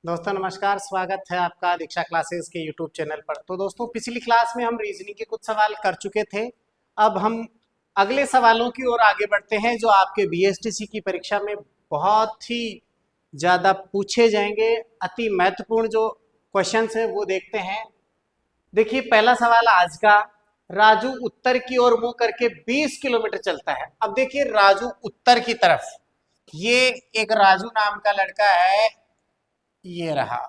दोस्तों नमस्कार, स्वागत है आपका दीक्षा क्लासेस के यूट्यूब चैनल पर। तो दोस्तों पिछली क्लास में हम रीजनिंग के कुछ सवाल कर चुके थे। अब हम अगले सवालों की ओर आगे बढ़ते हैं जो आपके बीएसटीसी की परीक्षा में बहुत ही ज़्यादा पूछे जाएंगे। अति महत्वपूर्ण जो क्वेश्चंस है वो देखते हैं। देखिए पहला सवाल आज का, राजू उत्तर की ओर मुंह करके 20 किलोमीटर चलता है। अब देखिए राजू उत्तर की तरफ, ये एक राजू नाम का लड़का है, ये रहा,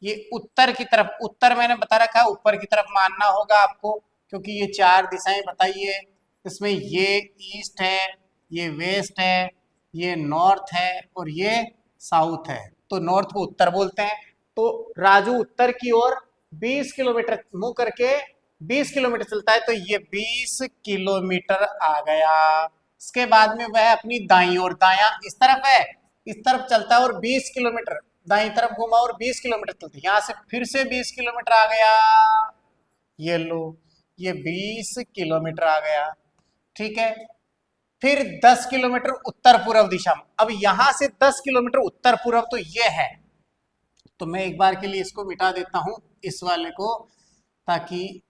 ये उत्तर की तरफ। उत्तर मैंने बता रखा है ऊपर की तरफ मानना होगा आपको, क्योंकि ये चार दिशाएं बताइए। इसमें ये ईस्ट है, ये वेस्ट है, ये नॉर्थ है और ये साउथ है। तो नॉर्थ को उत्तर बोलते हैं। तो राजू उत्तर की ओर 20 किलोमीटर मुंह करके 20 किलोमीटर चलता है, तो ये 20 किलोमीटर आ गया। इसके बाद में वह अपनी दाईं ओर, दायां इस तरफ है, इस तरफ चलता है और 20 किलोमीटर दाईं तरफ घुमा और 20 किलोमीटर चलते, यहां से फिर से 20 किलोमीटर आ गया। ये लो, ये 20 किलोमीटर आ गया। ठीक है, फिर 10 किलोमीटर उत्तर पूर्व दिशा में। अब यहां से 10 किलोमीटर उत्तर पूर्व तो ये है, तो मैं एक बार के लिए इसको मिटा देता हूं, इस वाले को, ताकि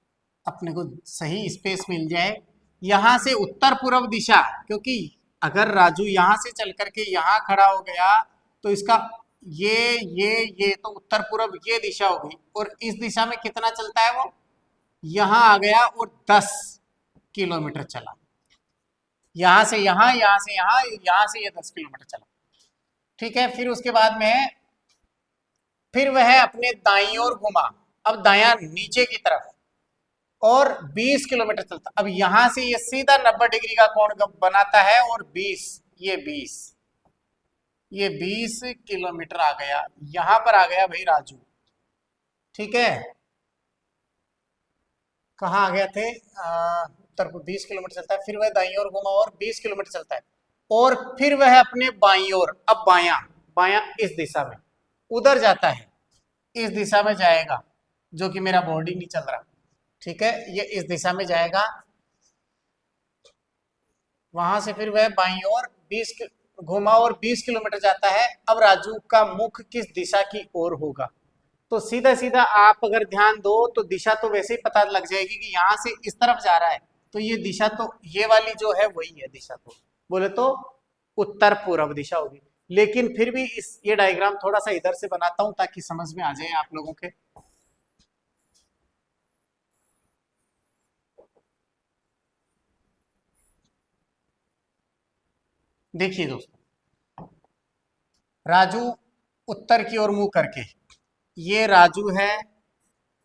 अपने को सही स्पेस मिल जाए। यहां से उत्तर पूर्व दिशा, क्योंकि अगर राजू यहां से चल करके यहां खड़ा हो गया तो इसका ये तो उत्तर पूर्व ये दिशा होगी, और इस दिशा में कितना चलता है वो, यहां आ गया और 10 किलोमीटर चला। यहां से यहां, यहां से यहां, यहां से ये 10 किलोमीटर चला। ठीक है, फिर उसके बाद में फिर वह अपने दाईं ओर घुमा, अब दायां नीचे की तरफ, और 20 किलोमीटर चलता। अब यहां से ये सीधा 90 डिग्री का कोण बनाता है, और 20, ये 20 किलोमीटर आ गया। यहां पर आ गया भाई राजू। ठीक है, कहाँ आ गए थे, उत्तर को 20 किलोमीटर चलता है, फिर वह दाईं ओर घुमा और 20 किलोमीटर चलता है, और फिर वह अपने बाईं ओर, अब बायां, बायां इस दिशा में उधर जाता है, इस दिशा में जाएगा, जो कि मेरा बोर्ड ही नहीं चल रहा। ठीक है, ये इस दिशा में जाएगा, वहां से फिर वह बाईं ओर 20 घुमा और 20 किलोमीटर जाता है। अब राजू का मुख किस दिशा की ओर होगा, तो सीधा सीधा आप अगर ध्यान दो तो दिशा तो वैसे ही पता लग जाएगी कि यहाँ से इस तरफ जा रहा है, तो ये दिशा तो ये वाली जो है वही है दिशा, तो बोले तो उत्तर पूर्व दिशा होगी। लेकिन फिर भी इस ये डायग्राम थोड़ा सा इधर से बनाता हूं ताकि समझ में आ जाए आप लोगों के। देखिए दोस्तों, राजू उत्तर की ओर मुंह करके, ये राजू है,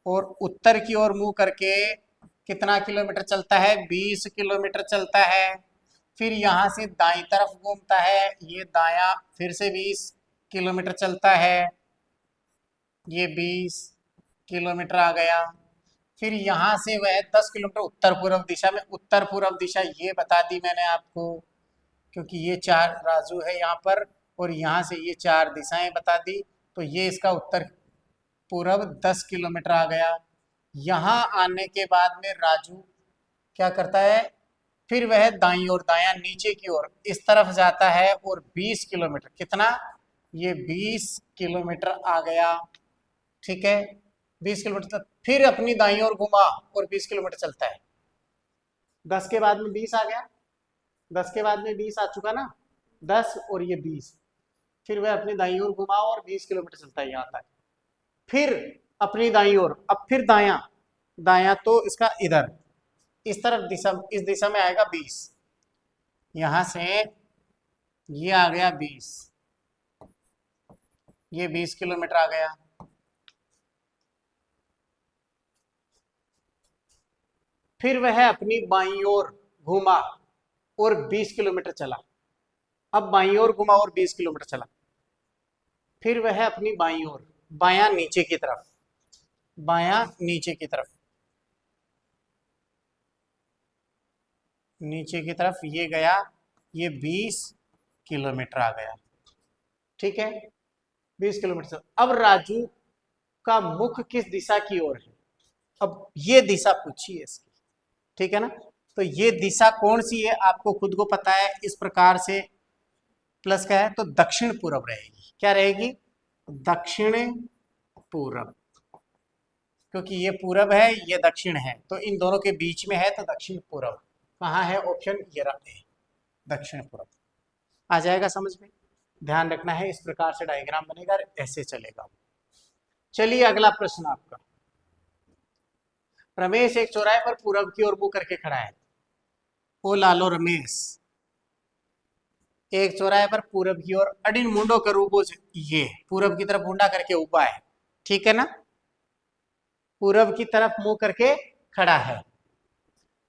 और उत्तर की ओर मुंह करके कितना किलोमीटर चलता है, 20 किलोमीटर चलता है। फिर यहाँ से दाईं तरफ घूमता है, ये दायां फिर से 20 किलोमीटर चलता है, ये 20 किलोमीटर आ गया। फिर यहाँ से वह 10 किलोमीटर उत्तर पूर्व दिशा में, उत्तर पूर्व दिशा ये बता दी मैंने आपको, क्योंकि ये चार राजू है यहाँ पर, और यहाँ से ये चार दिशाएं बता दी, तो ये इसका उत्तर पूर्व 10 किलोमीटर आ गया। यहाँ आने के बाद में राजू क्या करता है, फिर वह दाईं ओर, दायां नीचे की ओर इस तरफ जाता है, और 20 किलोमीटर, कितना, ये 20 किलोमीटर आ गया। ठीक है, 20 किलोमीटर फिर अपनी दाईं ओर घुमा और 20 किलोमीटर चलता है। 10 के बाद में 20 आ गया, 10 के बाद में 20 आ चुका ना, 10 और ये 20, फिर वह अपनी दाईं ओर घुमा और 20 किलोमीटर चलता है यहाँ तक। फिर अपनी दाईं ओर, अब फिर दायां, दायां तो इसका इधर इस तरफ दिशा, इस दिशा में आएगा 20, यहां से ये आ गया 20, ये 20 किलोमीटर आ गया। फिर वह अपनी बाईं ओर घूमा और 20 किलोमीटर चला। अब बाईं ओर घुमा और 20 किलोमीटर चला, फिर वह अपनी बाईं ओर, बायां नीचे की तरफ, बायां नीचे की तरफ, नीचे की तरफ ये गया, ये 20 किलोमीटर आ गया। ठीक है, 20 किलोमीटर। अब राजू का मुख किस दिशा की ओर है, अब ये दिशा पूछी है इसकी। ठीक है ना, तो ये दिशा कौन सी है आपको खुद को पता है, इस प्रकार से प्लस का है तो दक्षिण पूर्व रहेगी। क्या रहेगी, दक्षिण पूरब, क्योंकि ये पूरब है ये दक्षिण है तो इन दोनों के बीच में है तो दक्षिण पूरब कहाँ है? ऑप्शन ये रहा है, दक्षिण पूरब। आ जाएगा समझ में? ध्यान रखना है, इस प्रकार से डायग्राम बनेगा, ऐसे चलेगा। चलिए अगला प्रश्न आपका। रमेश एक चौराहे पर पूरब की ओर मुंह करके खड़ा है। ओ लालो रमेश एक चौराहे पर पूरब की ओर अडिन मुंडो कर रूपो ये पूरब की तरफ मुंडा करके उबा है, ठीक है ना? पूरब की तरफ मुंह करके खड़ा है।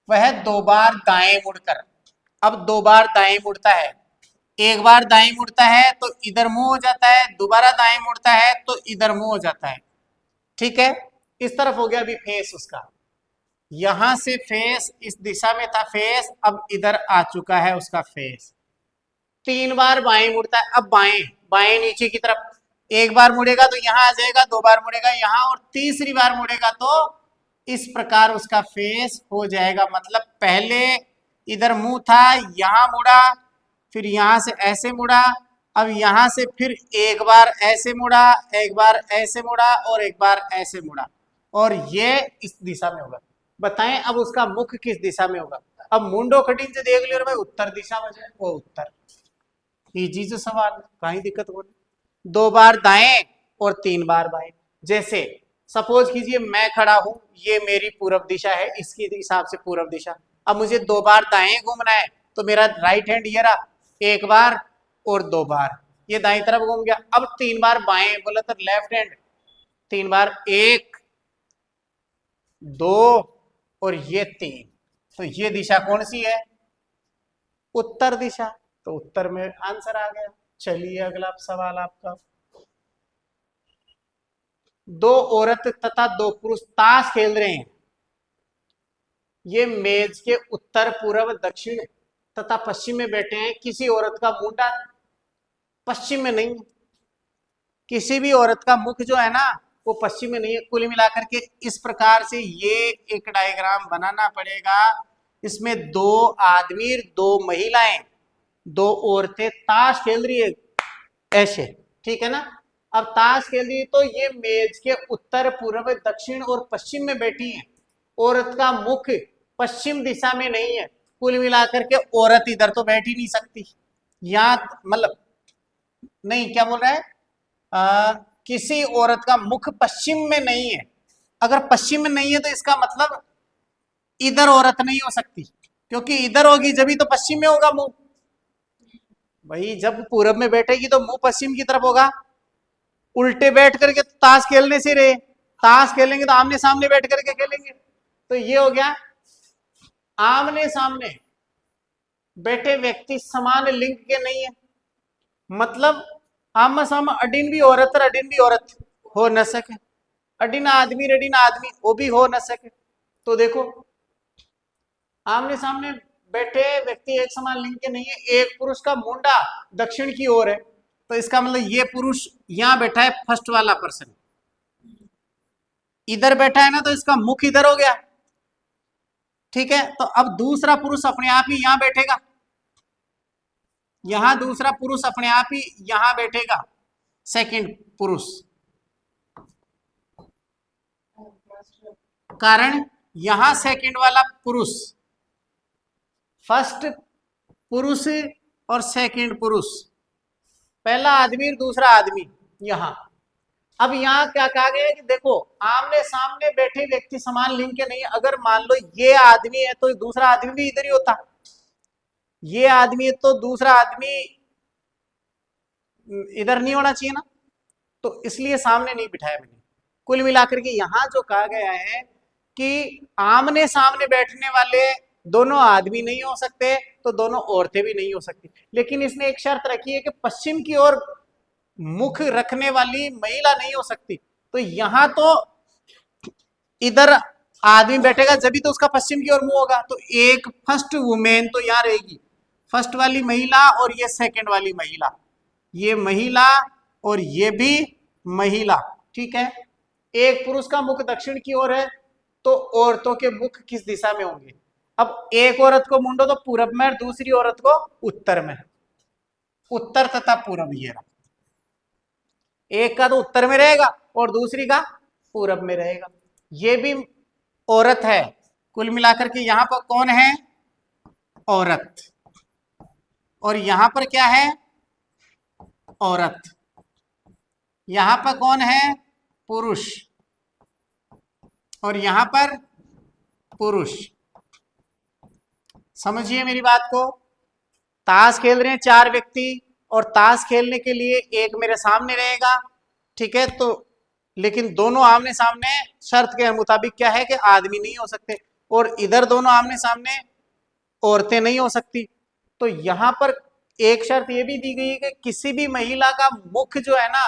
वह 2 बार दाएं मुड़कर, अब 2 बार दाएं मुड़ता है, एक बार दाएं मुड़ता है तो इधर मुंह हो जाता है, दोबारा दाएं मुड़ता है तो इधर मुंह हो जाता है, ठीक है? इस तरफ हो गया अभी फेस उसका, यहां से फेस इस दिशा में था फेस, अब इधर आ चुका है उसका फेस। 3 बार बाएं मुड़ता है, अब बाएं बाएं नीचे की तरफ, एक बार मुड़ेगा तो यहां आ जाएगा, 2 बार मुड़ेगा यहां, और तीसरी बार मुड़ेगा तो इस प्रकार उसका फेस हो जाएगा। मतलब पहले इधर मुंह था, यहां मुड़ा, फिर यहां से ऐसे मुड़ा, अब यहां से फिर एक बार ऐसे मुड़ा, एक बार ऐसे मुड़ा और एक बार ऐसे मुड़ा, और ये इस दिशा में होगा। बताएं अब उसका मुख किस दिशा में होगा? अब मुंडो कटिंग से देख लियो भाई, उत्तर दिशा में जाए वो उत्तर। इजी जो सवाल, कहीं दिक्कत हो नहीं। 2 बार दाएं और 3 बार बाएं। जैसे सपोज कीजिए मैं खड़ा हूं, ये मेरी पूरब दिशा है, इसके हिसाब से पूरब दिशा। अब मुझे 2 बार दाएं घूमना है तो मेरा राइट हैंड ये रहा, एक बार और 2 बार, ये दाएं तरफ घूम गया। अब 3 बार बाएं बोला तो लेफ्ट हैंड, 3 बार, 1 2 और ये 3, तो ये दिशा कौन सी है? उत्तर दिशा, तो उत्तर में आंसर आ गया। चलिए अगला सवाल आपका। 2 औरत तथा 2 पुरुष ताश खेल रहे हैं। ये मेज के उत्तर पूर्व दक्षिण तथा पश्चिम में बैठे हैं। किसी औरत का मुंडा पश्चिम में नहीं है, किसी भी औरत का मुख जो है ना वो पश्चिम में नहीं है। कुल मिलाकर के इस प्रकार से ये एक डायग्राम बनाना पड़ेगा। इसमें 2 आदमी 2 महिलाएं 2 औरतें ताश खेल रही है ऐसे, ठीक है ना? अब ताश खेल रही है तो ये मेज के उत्तर पूर्व दक्षिण और पश्चिम में बैठी है, औरत का मुख पश्चिम दिशा में नहीं है। कुल मिलाकर के औरत इधर तो बैठ ही नहीं सकती, यहाँ मतलब नहीं, क्या बोल रहा है, किसी औरत का मुख पश्चिम में नहीं है। अगर पश्चिम में नहीं है तो इसका मतलब इधर औरत नहीं हो सकती, क्योंकि इधर होगी जब तो पश्चिम में होगा मुंह। भाई जब पूरब में बैठेगी तो मुंह पश्चिम की तरफ होगा। उल्टे बैठ करके ताश खेलने से रहे, ताश खेलेंगे तो आमने सामने बैठ करके खेलेंगे, तो ये हो गया आमने सामने बैठे व्यक्ति समान लिंग के नहीं है। मतलब आमने सामने अडिन भी औरत और अडिन भी औरत हो न सके, अडिन आदमी रडिन आदमी वो भी हो न सके। तो देखो आमने सामने बैठे व्यक्ति एक समान लिंग के नहीं है। एक पुरुष का मुंडा दक्षिण की ओर है, तो इसका मतलब ये पुरुष यहां बैठा है, फर्स्ट वाला पर्सन इधर बैठा है ना, तो इसका मुख इधर हो गया, ठीक है? तो अब दूसरा पुरुष अपने आप ही यहां बैठेगा, यहां दूसरा पुरुष अपने आप ही यहां बैठेगा, सेकंड पुरुष। कारण यहां सेकंड वाला पुरुष, फर्स्ट पुरुष और सेकंड पुरुष, पहला आदमी दूसरा आदमी यहां। अब यहाँ क्या कहा गया है कि देखो आमने सामने बैठे व्यक्ति समान लिंग के नहीं। अगर मान लो ये आदमी है तो दूसरा आदमी भी इधर ही होता, ये आदमी है तो दूसरा आदमी इधर नहीं होना चाहिए ना, तो इसलिए सामने नहीं बिठाया मैंने। कुल मिलाकर के यहाँ जो कहा गया है कि आमने सामने बैठने वाले दोनों आदमी नहीं हो सकते तो दोनों औरतें भी नहीं हो सकती, लेकिन इसने एक शर्त रखी है कि पश्चिम की ओर मुख रखने वाली महिला नहीं हो सकती। तो यहां तो इधर आदमी बैठेगा जब भी तो उसका पश्चिम की ओर मुंह होगा, तो एक फर्स्ट वुमेन तो यहां रहेगी, फर्स्ट वाली महिला और ये सेकंड वाली महिला, ये महिला और ये भी महिला, ठीक है? एक पुरुष का मुख दक्षिण की ओर है तो औरतों के मुख किस दिशा में होंगे? अब एक औरत को मुंडो तो पूरब में और दूसरी औरत को उत्तर में, उत्तर तथा पूरब ये रहा। एक का तो उत्तर में रहेगा और दूसरी का पूरब में रहेगा। ये भी औरत है। कुल मिलाकर के यहां पर कौन है? औरत। और यहां पर क्या है? औरत। यहां पर कौन है? पुरुष। और यहां पर पुरुष। समझिए मेरी बात को। ताश खेल रहे हैं 4 व्यक्ति और ताश खेलने के लिए एक मेरे सामने रहेगा, ठीक है? तो लेकिन दोनों आमने सामने शर्त के मुताबिक क्या है कि आदमी नहीं हो सकते, और इधर दोनों आमने सामने औरतें नहीं हो सकती। तो यहां पर एक शर्त यह भी दी गई है कि किसी भी महिला का मुख जो है ना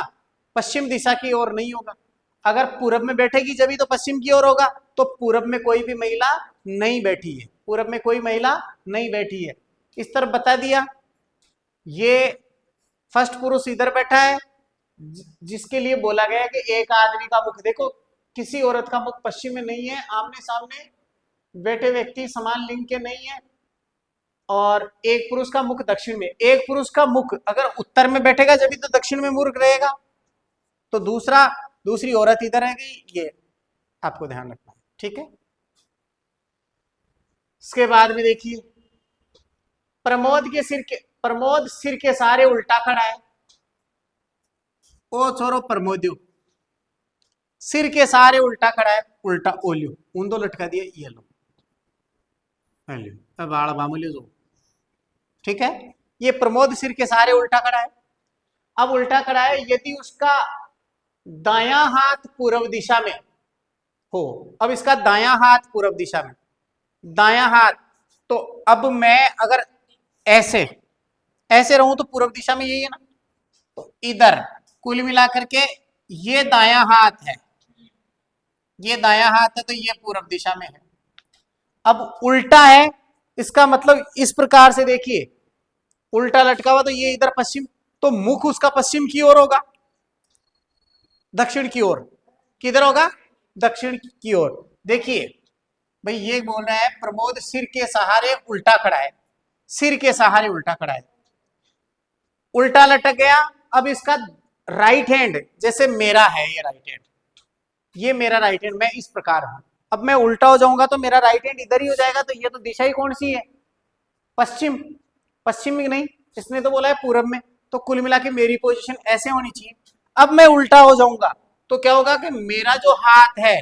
पश्चिम दिशा की ओर नहीं होगा। अगर पूरब में बैठेगी जब तो पश्चिम की ओर होगा, तो पूरब में कोई भी महिला नहीं बैठी है, पूरब में कोई महिला नहीं बैठी है। इस तरफ बता दिया। ये फर्स्ट पुरुष इधर बैठा है जिसके लिए बोला गया है कि एक आदमी का मुख देखो, किसी औरत का मुख पश्चिम में नहीं है, आमने सामने बैठे व्यक्ति समान लिंग के नहीं है, और एक पुरुष का मुख दक्षिण में। एक पुरुष का मुख अगर उत्तर में बैठेगा जब तो दक्षिण में मुख रहेगा, तो दूसरी औरत इधर रहेगी। ये आपको ध्यान रखना है, ठीक है? इसके बाद में देखिए, प्रमोद सिर के सहारे उल्टा खड़ा है। ओ छोरो प्रमोद्यो, सिर के सहारे उल्टा खड़ा है। उल्टा ओलियो ऊंधो लटका दिया, ये लो बाड़ बामुलियो जो, ठीक है? ये प्रमोद सिर के सहारे उल्टा खड़ा है। अब उल्टा खड़ा है, यदि उसका दायां हाथ पूर्व दिशा में हो, अब इसका दायां हाथ पूर्व दिशा में, दायां हाथ, तो अब मैं अगर ऐसे ऐसे रहूं तो पूर्व दिशा में यही है ना, तो इधर कुल मिलाकर के ये दायां हाथ है, ये दायां हाथ है, तो ये पूर्व दिशा में है। अब उल्टा है, इसका मतलब इस प्रकार से देखिए, उल्टा लटका हुआ तो ये इधर पश्चिम, तो मुख उसका पश्चिम की ओर होगा, दक्षिण की ओर। किधर होगा? दक्षिण की ओर। देखिए भाई, ये बोल रहा है प्रमोद सिर के सहारे उल्टा खड़ा है, सिर के सहारे उल्टा खड़ा है, उल्टा लटक गया। अब इसका राइट हैंड, जैसे मेरा है ये राइट हैंड, ये मेरा राइट हैंड, मैं इस प्रकार हूं। अब मैं उल्टा हो जाऊंगा तो मेरा राइट हैंड इधर ही हो जाएगा, तो ये तो दिशा ही कौन सी है? पश्चिम। पश्चिम में नहीं, इसने तो बोला है पूरब में, तो कुल मिला के मेरी पोजीशन ऐसे होनी चाहिए। अब मैं उल्टा हो जाऊंगा तो क्या होगा कि मेरा जो हाथ है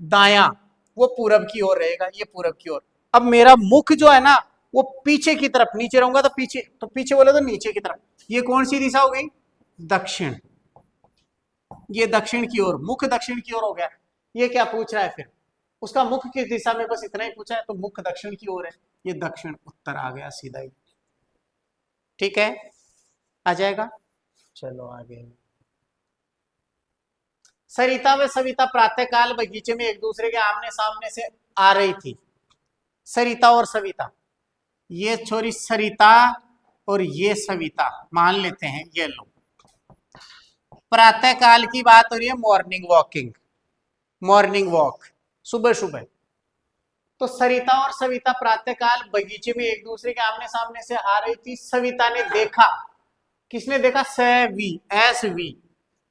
दायां वो पूरब की ओर रहेगा, ये पूरब की ओर। अब मेरा मुख जो है ना वो पीछे की तरफ, नीचे रहूंगा तो पीछे बोले तो नीचे की तरफ। ये कौन सी दिशा हो गई? दक्षिण। ये दक्षिण की ओर, मुख दक्षिण की ओर हो गया। ये क्या पूछ रहा है फिर? उसका मुख किस दिशा में, बस इतना ही पूछा है, तो मुख दक्षिण की ओर है, ये दक्षिण उत्तर आ गया सीधा ही, ठीक है? आ जाएगा। चलो आगे। सरिता व सविता प्रातःकाल बगीचे में एक दूसरे के आमने सामने से आ रही थी। सरिता और सविता, ये छोरी सरिता और ये सविता मान लेते हैं, ये लोग प्रातःकाल की बात हो रही है, मॉर्निंग वॉकिंग, मॉर्निंग वॉक, सुबह सुबह। तो सरिता और सविता प्रातःकाल बगीचे में एक दूसरे के आमने सामने से आ रही थी। सविता ने देखा, किसने देखा? वी, एस वी,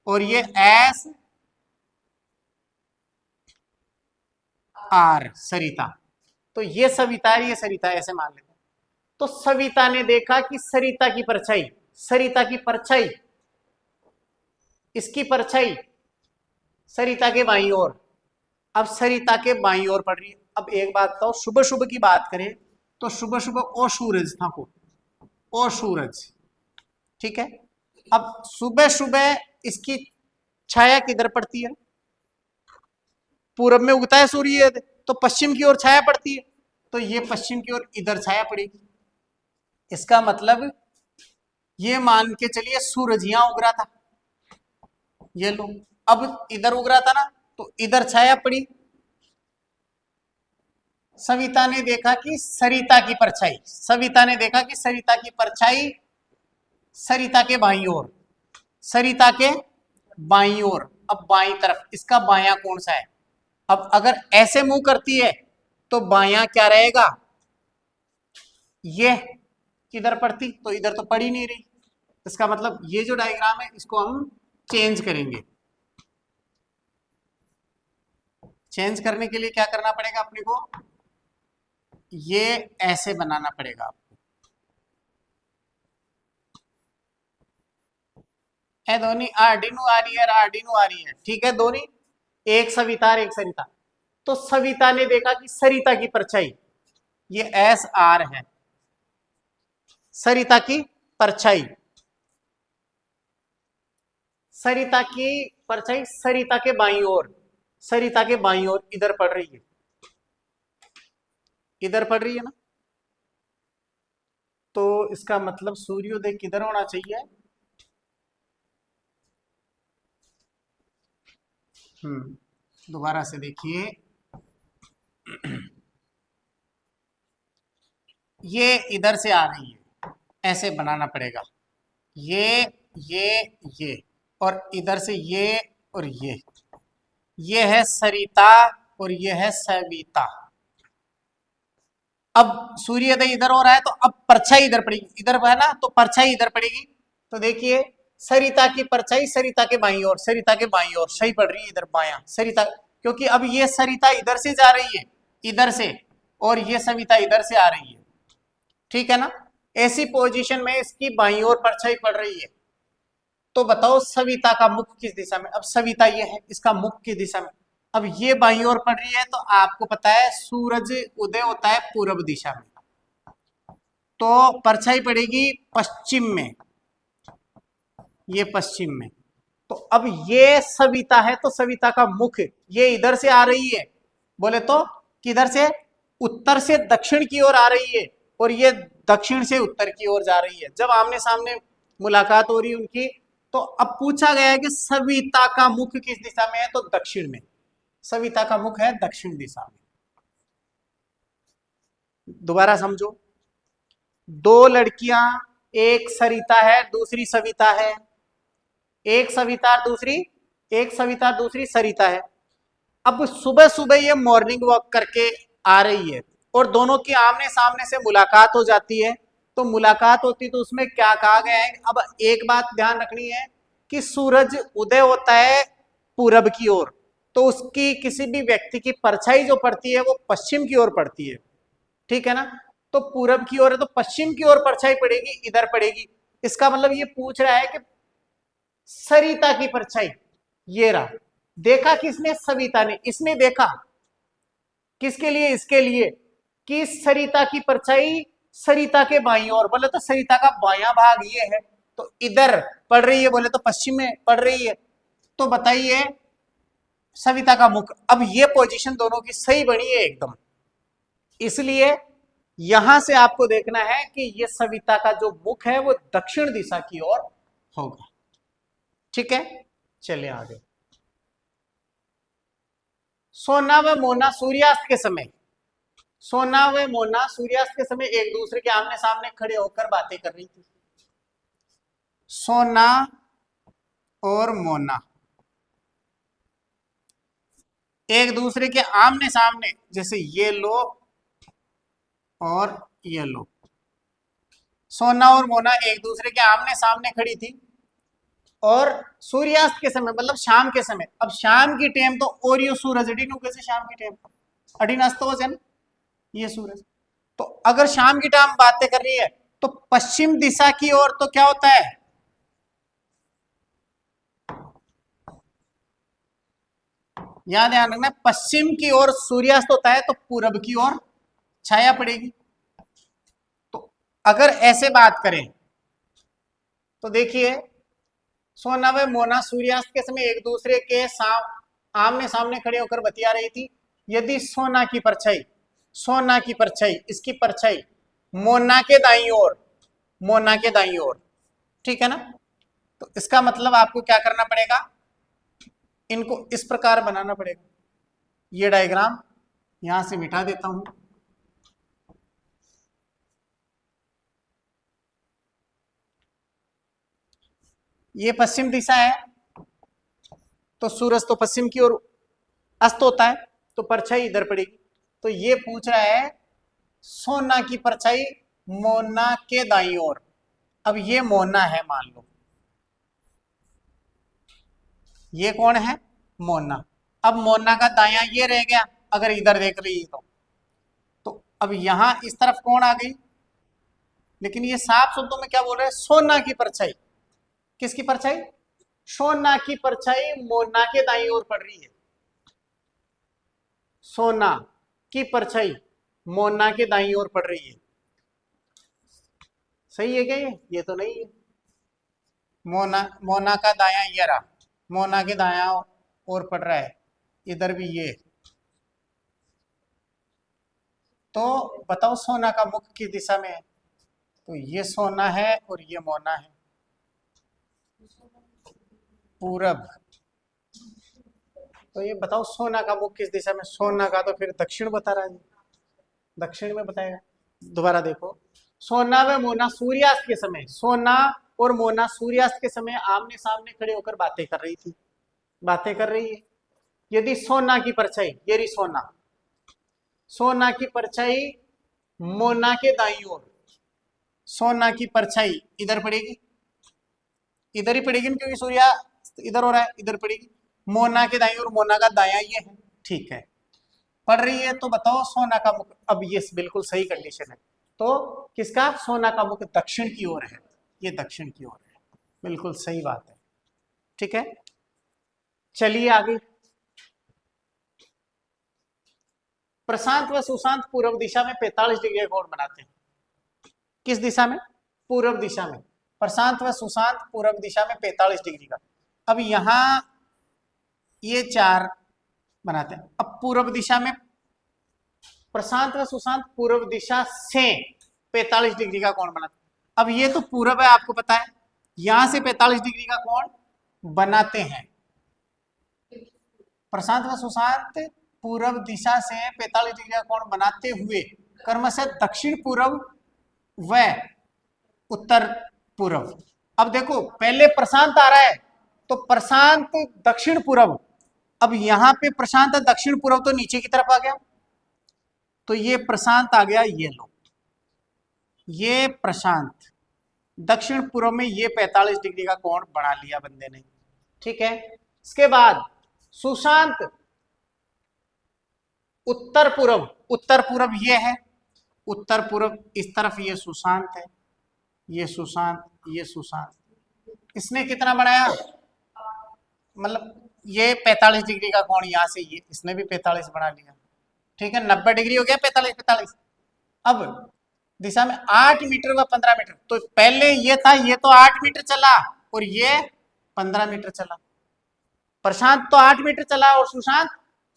और ये एस आर, सरिता। तो ये सविता है, ये सरिता, ऐसे मान लेते हैं। तो सविता ने देखा कि सरिता की परछाई, सरिता की परछाई, इसकी परछाई सरिता के बाईं ओर, अब सरिता के बाईं ओर पड़ रही है। अब एक बात बताओ, सुबह सुबह की बात करें तो सुबह सुबह ओ सूरज था को, ओ सूरज, ठीक है? अब सुबह सुबह इसकी छाया किधर पड़ती है? पूरब में उगता है सूर्य, तो पश्चिम की ओर छाया पड़ती है, तो ये पश्चिम की ओर इधर छाया पड़ेगी। इसका मतलब ये मान के चलिए सूरज यहां उग रहा था, ये लो, अब इधर उग रहा था ना, तो इधर छाया पड़ी। सविता ने देखा कि सरिता की परछाई, सविता ने देखा कि सरिता की परछाई सरिता के बाईं ओर, सरिता के बाईं ओर। अब बाईं तरफ, इसका बायां कौन सा है? अब अगर ऐसे मुंह करती है तो बायां क्या रहेगा? ये किधर पड़ती? तो इधर तो पड़ ही नहीं रही। इसका मतलब ये जो डायग्राम है इसको हम चेंज करेंगे। चेंज करने के लिए क्या करना पड़ेगा अपने को, ये ऐसे बनाना पड़ेगा आपको। है दोनों आर्डिनो आ रही है, आर्डिनो आ रही है, ठीक है, दोनों एक सविता और एक सरिता। तो सविता ने देखा कि सरिता की परछाई ये एस आर है, सरिता की परछाई, सरिता की परछाई सरिता के बाईं ओर, सरिता के बाईं ओर इधर पड़ रही है, इधर पड़ रही है ना। तो इसका मतलब सूर्योदय किधर होना चाहिए, दोबारा से देखिए, ये इधर से आ रही है, ऐसे बनाना पड़ेगा, ये और इधर से ये और ये है सरिता और ये है सविता। अब सूर्योदय इधर हो रहा है तो अब परछाई इधर पड़ेगी, इधर है ना, तो परछाई इधर पड़ेगी। तो देखिए सरिता की परछाई सरिता के बाईं ओर, सरिता के बाईं ओर सही पड़ रही है, इधर बायां सरिता, क्योंकि अब ये सरिता इधर से जा रही है, इधर से, और ये सविता इधर से आ रही है, ठीक है ना। ऐसी पोजीशन में इसकी बाईं ओर परछाई पड़ रही है। तो बताओ सविता का मुख किस दिशा में, अब सविता ये है, इसका मुख किस दिशा में, अब ये बाईं ओर पड़ रही है, तो आपको पता है सूरज उदय होता है पूर्व दिशा में, तो परछाई पड़ेगी पश्चिम में, ये पश्चिम में। तो अब ये सविता है, तो सविता का मुख ये इधर से आ रही है, बोले तो किधर से, उत्तर से दक्षिण की ओर आ रही है, और ये दक्षिण से उत्तर की ओर जा रही है। जब आमने सामने मुलाकात हो रही है उनकी, तो अब पूछा गया है कि सविता का मुख किस दिशा में है, तो दक्षिण में, सविता का मुख है दक्षिण दिशा में। दोबारा समझो, दो लड़कियां, एक सरिता है दूसरी सविता है, एक सविता दूसरी, एक सविता दूसरी सरिता है। अब सुबह सुबह ये मॉर्निंग वॉक करके आ रही है और दोनों की आमने सामने से मुलाकात हो जाती है। तो मुलाकात होती तो उसमें क्या कहा गया है, अब एक बात ध्यान रखनी है कि सूरज उदय होता है पूरब की ओर, तो उसकी किसी भी व्यक्ति की परछाई जो पड़ती है वो पश्चिम की ओर पड़ती है, ठीक है ना। तो पूरब की ओर है तो पश्चिम की ओर परछाई पड़ेगी, इधर पड़ेगी। इसका मतलब ये पूछ रहा है कि सरिता की परछाई ये रहा, देखा किसने, सविता ने, इसने देखा किसके लिए, इसके लिए कि सरिता की परछाई सरिता के बाईं ओर, बोले तो सरिता का बायां भाग ये है, तो इधर पड़ रही है, बोले तो पश्चिम में पड़ रही है। तो बताइए सविता का मुख, अब ये पोजीशन दोनों की सही बनी है एकदम, इसलिए यहां से आपको देखना है कि ये सविता का जो मुख है वो दक्षिण दिशा की ओर होगा, ठीक है। चलिए आगे, सोना व मोना सूर्यास्त के समय, सोना व मोना सूर्यास्त के समय एक दूसरे के आमने सामने खड़े होकर बातें कर रही थी। सोना और मोना एक दूसरे के आमने सामने, जैसे ये लो और ये लो, सोना और मोना एक दूसरे के आमने सामने खड़ी थी और सूर्यास्त के समय मतलब शाम के समय, अब शाम की टाइम तो और ये सूरज अडिनो कैसे शाम की टाइम अडिन अस्त हो जाए ना ये सूरज, तो अगर शाम की टाइम बातें कर रही है तो पश्चिम दिशा की ओर तो क्या होता है, यहां ध्यान रखना, पश्चिम की ओर सूर्यास्त होता है तो पूरब की ओर छाया पड़ेगी। तो अगर ऐसे बात करें तो देखिए सोना व मोना सूर्यास्त के समय एक दूसरे के आमने सामने खड़े होकर बतिया रही थी। यदि सोना की परछाई, सोना की परछाई, इसकी परछाई मोना के दाईं ओर, मोना के दाईं ओर, ठीक है ना। तो इसका मतलब आपको क्या करना पड़ेगा, इनको इस प्रकार बनाना पड़ेगा। ये डायग्राम यहां से मिटा देता हूं, ये पश्चिम दिशा है तो सूरज तो पश्चिम की ओर अस्त होता है तो परछाई इधर पड़ेगी। तो ये पूछ रहा है सोना की परछाई मोना के दाईं ओर, अब ये मोना है मान लो, ये कौन है? मोना। अब मोना का दायां ये रह गया, अगर इधर देख रही है तो अब यहां इस तरफ कौन आ गई? लेकिन ये साफ शब्दों में क्या बोल रहे हैं? सोना की परछाई। किसकी परछाई? सोना की परछाई मोना के दाईं ओर पड़ रही है। सोना की परछाई मोना के दाईं ओर पड़ रही है। सही है क्या ये तो नहीं है। मोना का दायां ये रहा, मोना के दायां ओर पड़ रहा है, इधर भी ये। तो बताओ सोना का मुख किस दिशा में है? तो ये सोना है और ये मोना है, पूरब। तो ये बताओ सोना का मुख किस दिशा में? सोना का तो फिर दक्षिण बता रहा है, दक्षिण में बताएगा। दोबारा देखो, सोना व मोना सूर्यास्त के समय, सोना और मोना सूर्यास्त के समय आमने सामने खड़े होकर बातें कर रही थी, बातें कर रही है। यदि सोना की परछाई, ये रही सोना, सोना की परछाई मोना के दाईं ओर, सोना की परछाई इधर पड़ेगी, इधर ही पड़ेगी क्योंकि सूर्य इधर हो रहा है, इधर पड़ेगी। मोना के दाईं ओर, मोना का दायां ये है, ठीक है, पड़ रही है। तो बताओ सोना का मुख, अब ये बिल्कुल सही कंडीशन है। तो किसका? सोना का मुख दक्षिण की ओर है, ये दक्षिण की ओर है, बिल्कुल सही बात है। ठीक है, चलिए आगे। प्रशांत व सुशांत पूर्व दिशा में 45 डिग्री का कोण बनाते हैं। किस दिशा में? पूर्व दिशा में। प्रशांत व सुशांत पूर्व दिशा में 45 डिग्री का। अब यहां ये 4 बनाते हैं। अब पूर्व दिशा में प्रशांत व सुशांत पूर्व दिशा से 45 डिग्री का कोण बनाते हैं। अब ये तो पूर्व है, आपको पता है, यहां से 45 डिग्री का कोण बनाते हैं। प्रशांत व सुशांत पूर्व दिशा से 45 डिग्री का कोण बनाते हुए क्रमशः दक्षिण पूर्व व उत्तर पूर्व। अब देखो पहले प्रशांत आ रहा है तो प्रशांत दक्षिण पूर्व, अब यहां पे प्रशांत दक्षिण पूर्व तो नीचे की तरफ आ गया, तो ये प्रशांत आ गया, ये लो, ये प्रशांत दक्षिण पूर्व में ये 45 डिग्री का कोण बना लिया बंदे ने। ठीक है, इसके बाद सुशांत उत्तर पूर्व, उत्तर पूर्व ये है, उत्तर पूर्व इस तरफ ये सुशांत है, ये सुशांत, ये सुशांत, इसने कितना बनाया? मतलब ये 45 डिग्री का कोण यहां से ये, इसने भी 45 बना लिया। ठीक है, 90 डिग्री हो गया, 45 45। अब दिशा में 8 मीटर व 15 मीटर, तो पहले ये था, ये तो 8 मीटर चला और ये 15 मीटर चला। प्रशांत तो 8 मीटर चला और सुशांत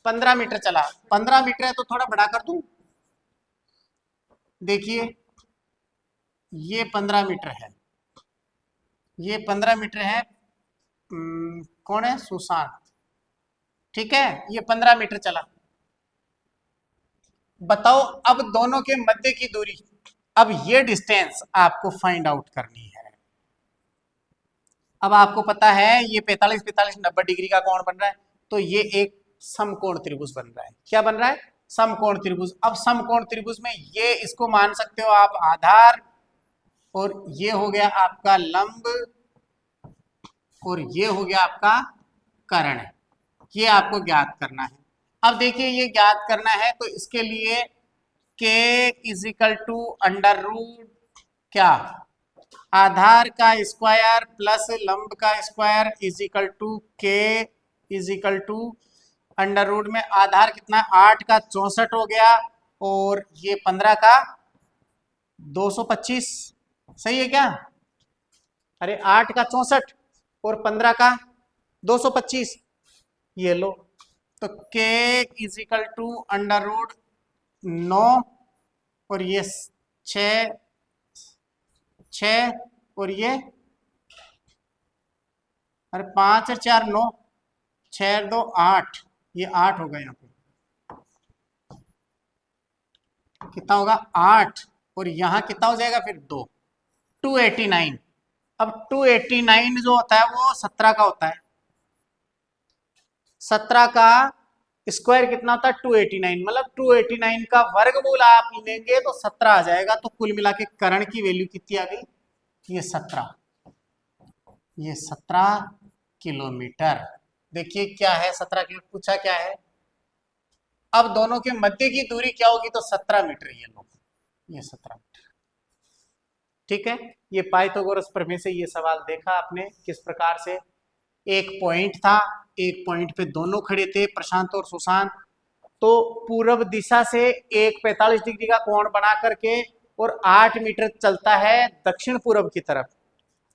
15 मीटर चला। 15 मीटर है तो थोड़ा बड़ा कर दूं, देखिए ये 15 मीटर है, ये 15 मीटर है। कौन है? सुशांत। ठीक है, ये 15 मीटर चला। बताओ अब दोनों के मध्य की दूरी, अब ये डिस्टेंस आपको फाइंड आउट करनी है। अब आपको पता है ये 45 45 90 डिग्री का कोण बन रहा है, तो ये एक समकोण त्रिभुज बन रहा है। क्या बन रहा है? समकोण त्रिभुज। अब समकोण त्रिभुज में ये इसको मान सकते हो आप आधार, और ये हो गया आपका लंब, और ये हो गया आपका कर्ण। ये आपको ज्ञात करना है। अब देखिए ये ज्ञात करना है तो इसके लिए k is equal to under root क्या, आधार का स्क्वायर प्लस लंब का square is equal to k is equal to under root में आधार कितना, 8 का 64 हो गया, और ये 15 का 225। सही है क्या? अरे 8 का 64 और 15 का 225, ये लो। तो k is equal to under root 9 और ये 6 और ये, अरे 5 और 4 9, 6 और 2 8, ये 8 होगा यहाँ पे। कितना होगा? 8, और यहाँ कितना हो जाएगा फिर? 2, 289। अब 289 जो होता है वो 17 का होता है। 17 का स्क्वायर कितना होता है? 289, मतलब 289 का वर्गमूल आप लेंगे तो 17 आ जाएगा। तो कुल मिला के कर्ण की वैल्यू कितनी आ गई? ये 17, ये 17 किलोमीटर। देखिए क्या है, 17 किलोमीटर पूछा क्या है। अब दोनों के मध्य की दूरी क्या होगी, तो 17 मीटर, ये लो, ये 17 मीटर। ठीक है, ये पाइथागोरस प्रमेय से ये सवाल देखा आपने किस प्रकार से। एक पॉइंट था, एक पॉइंट पे दोनों खड़े थे, प्रशांत और सुशांत। तो पूर्व दिशा से एक 45 डिग्री का कोण बना करके और 8 मीटर चलता है दक्षिण पूर्व की तरफ,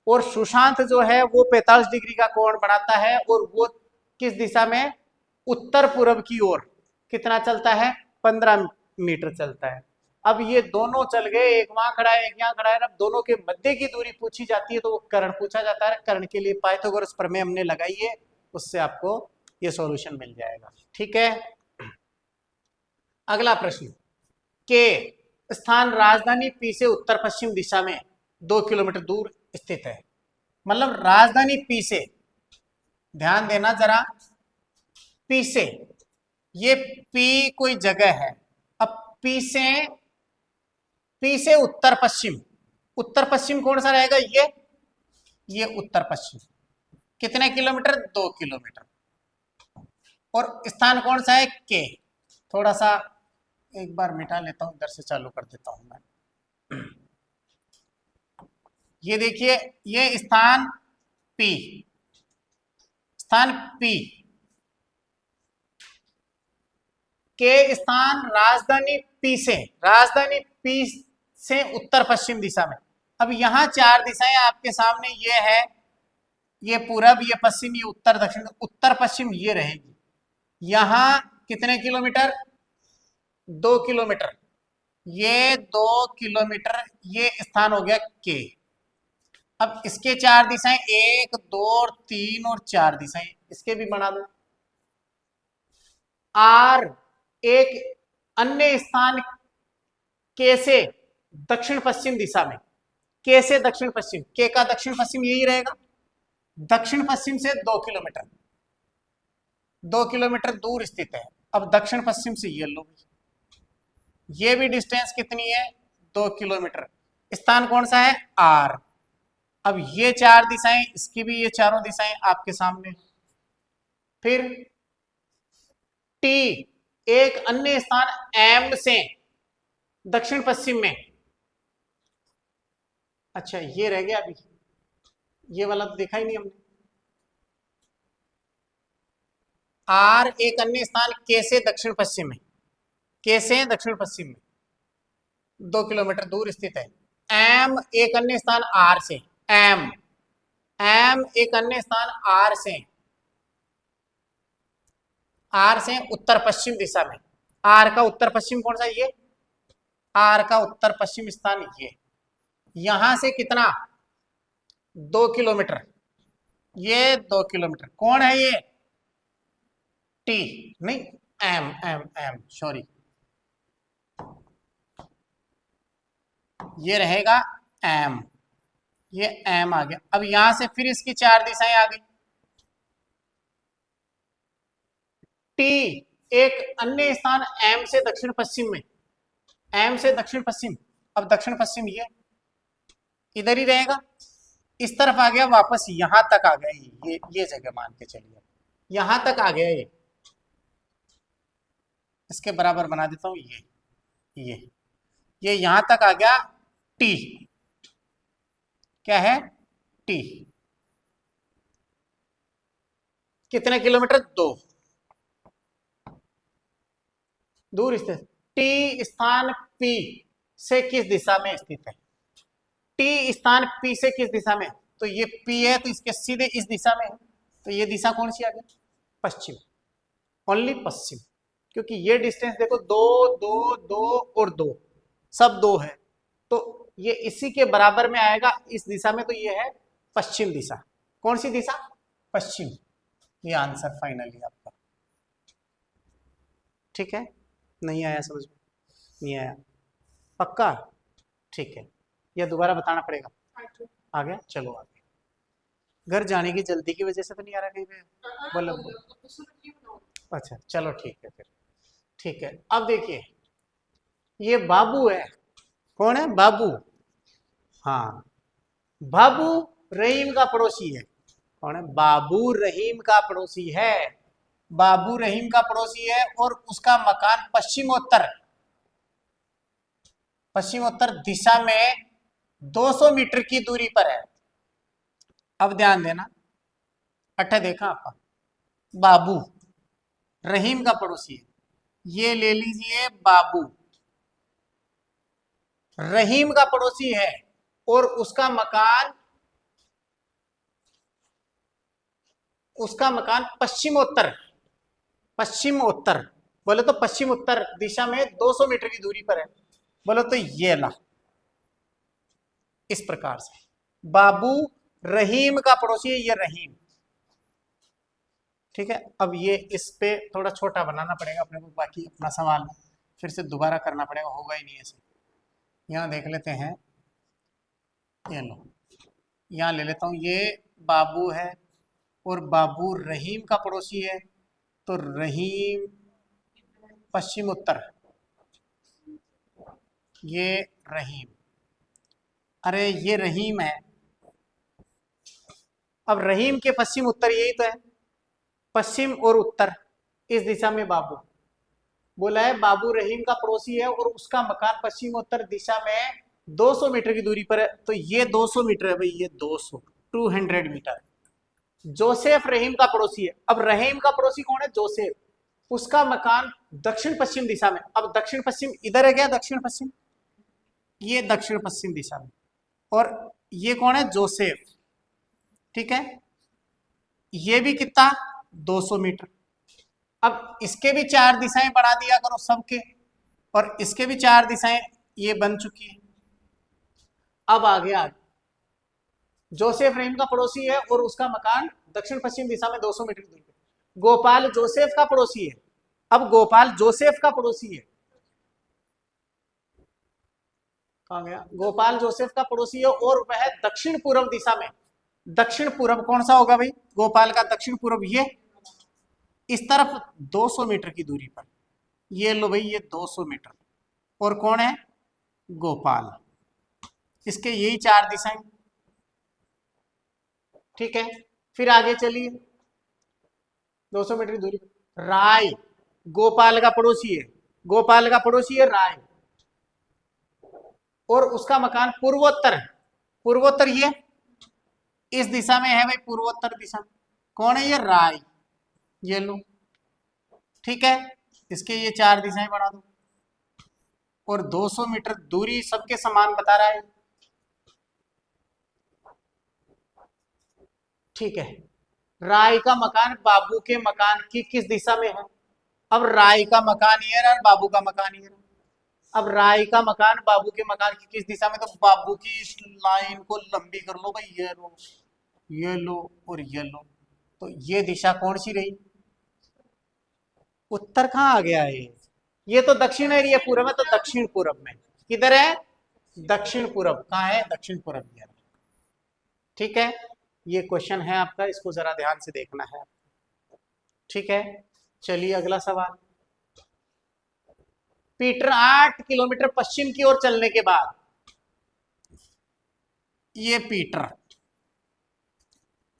और सुशांत जो है वो 45 डिग्री का कोण बनाता है और वो किस दिशा में, उत्तर पूर्व की ओर कितना चलता है, 15 मीटर चलता है। अब ये दोनों चल गए, एक वहां खड़ा है एक यहाँ खड़ा है। अब दोनों के मध्य की दूरी पूछी जाती है तो वो कर्ण पूछा जाता है। कर्ण के लिए पाइथागोरस प्रमेय हमने लगाई है, उससे आपको ये सॉल्यूशन मिल जाएगा। ठीक है, अगला प्रश्न, के स्थान राजधानी पी से उत्तर पश्चिम दिशा में 2 किलोमीटर दूर स्थित है। मतलब राजधानी पी से, ध्यान देना जरा, पी से, ये पी कोई जगह है। अब पी से उत्तर पश्चिम, उत्तर पश्चिम कौन सा रहेगा, ये उत्तर पश्चिम, कितने किलोमीटर, 2 किलोमीटर। और स्थान कौन सा है, के। थोड़ा सा एक बार मिटा लेता हूं, इधर से चालू कर देता हूं मैं। ये देखिए, ये स्थान P, स्थान P के स्थान राजधानी P से, राजधानी P से उत्तर पश्चिम दिशा में। अब यहां 4 दिशाएं आपके सामने, ये है, ये पूरब, ये पश्चिम, ये उत्तर दक्षिण। उत्तर पश्चिम ये रहेगी। यहां कितने किलोमीटर, 2 किलोमीटर, ये 2 किलोमीटर, ये स्थान हो गया के। अब इसके 4 दिशाएं, 1 2 और 3 और 4 दिशाएं, इसके भी बना दो। आर एक अन्य स्थान के से दक्षिण पश्चिम दिशा में, के से दक्षिण पश्चिम, के का दक्षिण पश्चिम यही रहेगा, दक्षिण पश्चिम से 2 किलोमीटर, 2 किलोमीटर दूर स्थित है। अब दक्षिण पश्चिम से ये लो, ये भी डिस्टेंस कितनी है, 2 किलोमीटर। स्थान कौन सा है, आर। अब ये 4 दिशाएं, इसकी भी ये चारों दिशाएं आपके सामने। फिर टी एक अन्य स्थान एम से दक्षिण पश्चिम में। अच्छा ये रह गया, अभी ये वाला तो देखा ही नहीं हमने। आर एक अन्य स्थान के से दक्षिण पश्चिम में, के से दक्षिण पश्चिम में 2 किलोमीटर दूर स्थित है। एम एक अन्य स्थान आर से, एम एक अन्य स्थान आर से उत्तर पश्चिम दिशा में। आर का उत्तर पश्चिम कौन सा, ये आर का उत्तर पश्चिम स्थान, ये यहां से कितना, 2 किलोमीटर, ये 2 किलोमीटर। कौन है ये, टी नहीं, एम सॉरी, ये रहेगा एम, ये एम आ गया। अब यहां से फिर इसकी 4 दिशाएं आ गई। टी एक अन्य स्थान एम से दक्षिण पश्चिम में, एम से दक्षिण पश्चिम। अब दक्षिण पश्चिम ये इधर ही रहेगा, इस तरफ आ गया, वापस यहां तक आ गया, ये जगह मान के चलिए, यहां तक आ गया। ये इसके बराबर बना देता हूं, ये यहां तक आ गया। टी क्या है, टी कितने किलोमीटर, 2 दूर स्थित। टी स्थान P से किस दिशा में स्थित है, टी स्थान P से किस दिशा में, तो ये P है तो इसके सीधे इस दिशा में है। तो ये दिशा कौन सी आ गई, पश्चिम, ओनली पश्चिम, क्योंकि ये डिस्टेंस देखो 2 2 2 और 2, सब 2 है, तो ये इसी के बराबर में आएगा इस दिशा में। तो ये है पश्चिम दिशा। कौन सी दिशा, पश्चिम। ये आंसर फाइनली आपका। ठीक है, नहीं आया समझ में, नहीं आया पक्का, ठीक है, या दोबारा बताना पड़ेगा, आ गया, चलो आगे। घर जाने की जल्दी की वजह से तो नहीं आ रहा कहीं पे, बोलो। अच्छा चलो ठीक है फिर, ठीक है। अब देखिए, ये बाबू है, कौन है, बाबू। हाँ, बाबू रहीम का पड़ोसी है, कौन है? बाबू रहीम का पड़ोसी है। बाबू रहीम का पड़ोसी है और उसका मकान पश्चिमोत्तर दिशा में 200 मीटर की दूरी पर है। अब ध्यान देना, अट्ठे देखा आपका, बाबू रहीम का पड़ोसी है, ये ले लीजिए बाबू रहीम का पड़ोसी है और उसका मकान पश्चिम उत्तर बोले तो पश्चिम उत्तर दिशा में 200 मीटर की दूरी पर है, बोले तो ये ला। इस प्रकार से बाबू रहीम का पड़ोसी है, ये रहीम। ठीक है, अब ये इस पे थोड़ा छोटा बनाना पड़ेगा अपने को, बाकी अपना सवाल फिर से दोबारा करना पड़ेगा, होगा ही नहीं ऐसे। यहाँ देख लेते हैं, ये लो, यहाँ ले लेता हूँ, ये बाबू है और बाबू रहीम का पड़ोसी है, तो रहीम पश्चिम उत्तर, ये रहीम, अरे ये रहीम है। अब रहीम के पश्चिम उत्तर यही तो है, पश्चिम और उत्तर, इस दिशा में बाबू बोला है बाबू रहीम का पड़ोसी है और उसका मकान पश्चिम उत्तर दिशा में 200 मीटर की दूरी पर है, तो ये 200 मीटर है भाई, ये 200 मीटर। जोसेफ रहीम का पड़ोसी है। अब रहीम का पड़ोसी कौन है? जोसेफ, उसका मकान दक्षिण पश्चिम दिशा में। अब दक्षिण पश्चिम इधर है क्या? दक्षिण पश्चिम, ये दक्षिण पश्चिम दिशा में, और ये कौन है? जोसेफ। ठीक है, ये भी कितना? 200 मीटर। अब इसके भी 4 दिशाएं बढ़ा दिया करो सबके, और इसके भी 4 दिशाएं ये बन चुकी है। अब आगे जोसेफ रहीम का पड़ोसी है और उसका मकान दक्षिण पश्चिम दिशा में 200 मीटर दूरी पे। गोपाल जोसेफ का पड़ोसी है। अब गोपाल जोसेफ का पड़ोसी है, कहां गया? गोपाल जोसेफ का पड़ोसी है और वह दक्षिण पूर्व दिशा में, दक्षिण पूर्व कौन सा होगा भाई? गोपाल का दक्षिण पूर्व, ये इस तरफ 200 मीटर की दूरी पर, ये लो भाई, ये 200 मीटर। और कौन है? गोपाल। इसके यही 4 दिशाएं। ठीक है, फिर आगे चलिए, 200 मीटर की दूरी पर राय गोपाल का पड़ोसी है, गोपाल का पड़ोसी है राय, और उसका मकान पूर्वोत्तर है। पूर्वोत्तर ये इस दिशा में है भाई, पूर्वोत्तर दिशा में। कौन है? ये राय, ये लो। ठीक है, इसके ये 4 दिशाएं बढ़ा दो, और 200 मीटर दूरी सबके समान बता रहा है। ठीक है, राय का मकान बाबू के मकान की किस दिशा में है? अब राय का मकान ये रहा, बाबू का मकान ये रहा। अब राय का मकान बाबू के मकान की किस दिशा में? तो बाबू की इस लाइन को लंबी कर लो भाई, ये लो, ये लो और ये लो, तो ये दिशा कौन सी रही? उत्तर। कहाँ आ गया है? ये तो दक्षिण एरिया पूर्व है, तो दक्षिण पूर्व में किधर है? दक्षिण पूर्व। कहाँ है? दक्षिण पूर्व। ठीक है, ये क्वेश्चन है आपका, इसको जरा ध्यान से देखना है। ठीक है, चलिए अगला सवाल। पीटर 8 किलोमीटर पश्चिम की ओर चलने के बाद, ये पीटर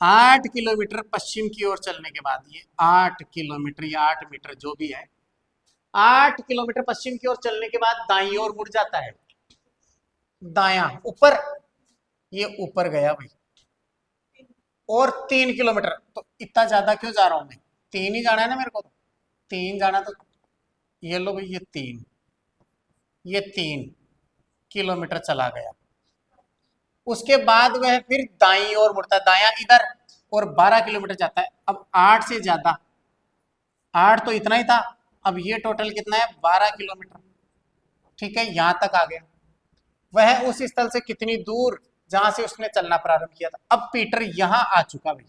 8 किलोमीटर पश्चिम की ओर चलने के बाद, ये 8 किलोमीटर या 8 मीटर जो भी है, 8 किलोमीटर पश्चिम की ओर चलने के बाद दाईं ओर मुड़ जाता है, दायां ऊपर, ये ऊपर गया भाई, और 3 किलोमीटर। तो इतना ज्यादा क्यों जा रहा हूं मैं? 3 ही जाना है ना मेरे को, तो 3 जाना, तो ये लो भाई, ये 3 किलोमीटर चला गया। उसके बाद वह फिर दाईं ओर मुड़ता है, दायां इधर, और 12 किलोमीटर जाता है। अब 8 से ज्यादा, 8 तो इतना ही था, अब ये टोटल कितना है? 12 किलोमीटर। ठीक है, यहां तक आ गया। वह उस स्थल से कितनी दूर जहां से उसने चलना प्रारंभ किया था? अब पीटर यहां आ चुका भाई,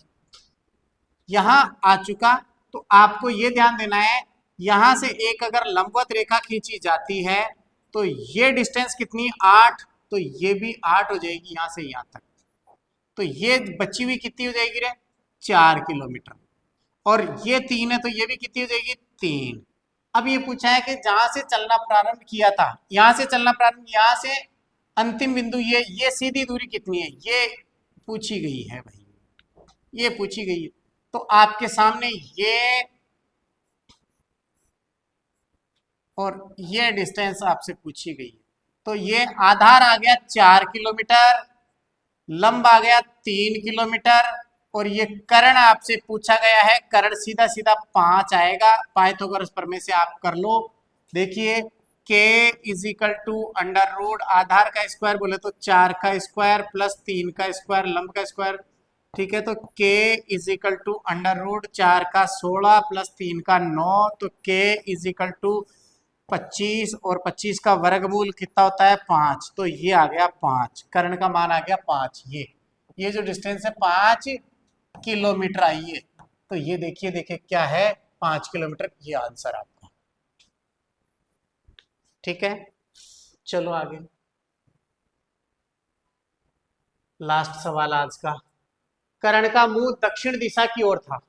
यहां आ चुका, तो आपको यह ध्यान देना है, यहां से एक अगर लंबवत रेखा खींची जाती है तो ये डिस्टेंस कितनी? 8, तो ये भी 8 हो जाएगी यहां से यहां तक, तो ये बची हुई कितनी हो जाएगी रे? 4 किलोमीटर। और ये 3 है, तो ये भी कितनी हो जाएगी? 3। अब ये पूछा है कि जहां से चलना प्रारंभ किया था, यहां से चलना प्रारंभ, यहां से अंतिम बिंदु, ये सीधी दूरी कितनी है? ये पूछी गई है भाई, ये पूछी गई है। तो आपके सामने ये और ये डिस्टेंस आपसे पूछी गई है। तो ये आधार आ गया 4 किलोमीटर, लंब आ गया 3 किलोमीटर, और ये कर्ण आपसे पूछा गया है, कर्ण सीधा सीधा 5 आएगा। पाइथागोरस प्रमेय से आप कर लो। देखिए k is equal to under root आधार का स्क्वायर बोले तो 4 का स्क्वायर प्लस 3 का स्क्वायर लंब का स्क्वायर, ठीक है। तो k is equal to under root 4 का 16 प्लस 3 का 9, तो k इज इक्वल टू 25 और 25 का वर्गमूल कितना होता है 5, तो ये आ गया 5, कर्ण का मान आ गया 5। ये जो डिस्टेंस है 5 किलोमीटर आई है। तो ये देखिए देखिए क्या है 5 किलोमीटर, ये आंसर आपका, ठीक है। चलो आगे, लास्ट सवाल आज का। कर्ण का मुंह दक्षिण दिशा की ओर था।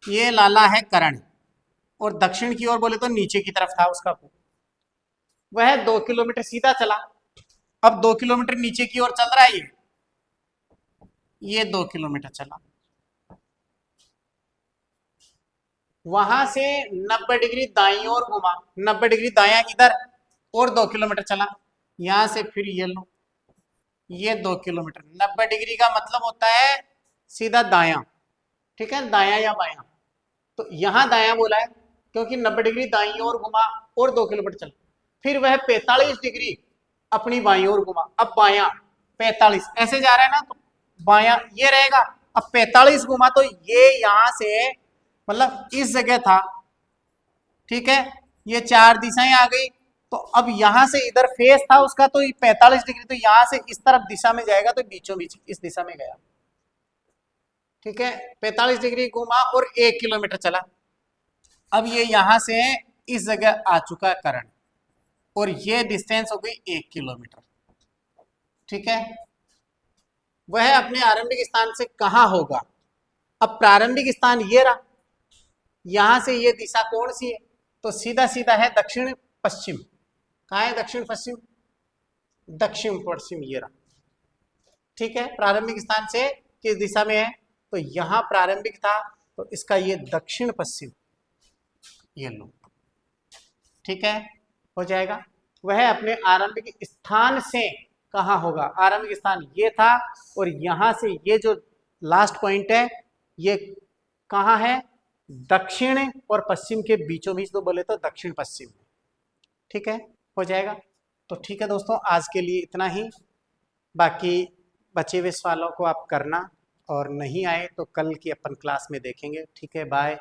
ये लाला है कर्ण, और दक्षिण की ओर बोले तो नीचे की तरफ था उसका मुंह। वह 2 किलोमीटर सीधा चला। अब 2 किलोमीटर नीचे की ओर चल रहा है ये 2 किलोमीटर चला। वहां से 90 डिग्री दाईं ओर घुमा, 90 डिग्री दाया इधर, और 2 किलोमीटर चला। यहां से फिर ये लो, ये 2 किलोमीटर। 90 डिग्री का मतलब होता है सीधा दाया, ठीक है, दाया या बाया। तो यहां दाया बोला है क्योंकि 90 डिग्री दाईं ओर घुमा और 2 किलोमीटर चला। फिर वह 45 डिग्री अपनी बाईं ओर घुमा। अब बाया 45 ऐसे जा रहा है ना, तो बाया ये रहेगा। अब 45 घुमा तो ये यहां से मतलब इस जगह था, ठीक है। ये 4 दिशाएं आ गई। तो अब यहां से इधर फेस था उसका, तो 45 डिग्री, तो यहां से इस तरफ दिशा में जाएगा, तो बीचों बीच इस दिशा में गया, ठीक है। 45 डिग्री घुमा और 1 किलोमीटर चला। अब ये यहां से इस जगह आ चुका है कर्ण, और ये डिस्टेंस हो गई 1 किलोमीटर, ठीक है। वह अपने आरंभिक स्थान से कहां होगा। अब प्रारंभिक स्थान ये रहा, यहां से ये दिशा कौन सी है, तो सीधा सीधा है दक्षिण पश्चिम। कहाँ है दक्षिण पश्चिम, दक्षिण पश्चिम ये रहा, ठीक है। प्रारंभिक स्थान से किस दिशा में है, तो यहां प्रारंभिक था, तो इसका ये दक्षिण पश्चिम, ये लो, ठीक है, हो जाएगा। वह अपने आरंभिक स्थान से कहां होगा, आरंभिक स्थान ये था, और यहां से ये जो लास्ट पॉइंट है ये कहां है, दक्षिण और पश्चिम के बीचों बीच, तो बोले तो दक्षिण पश्चिम, ठीक है, हो जाएगा। तो ठीक है दोस्तों, आज के लिए इतना ही। बाकी बचे हुए सवालों को आप करना, और नहीं आए तो कल की अपन क्लास में देखेंगे, ठीक है। बाय।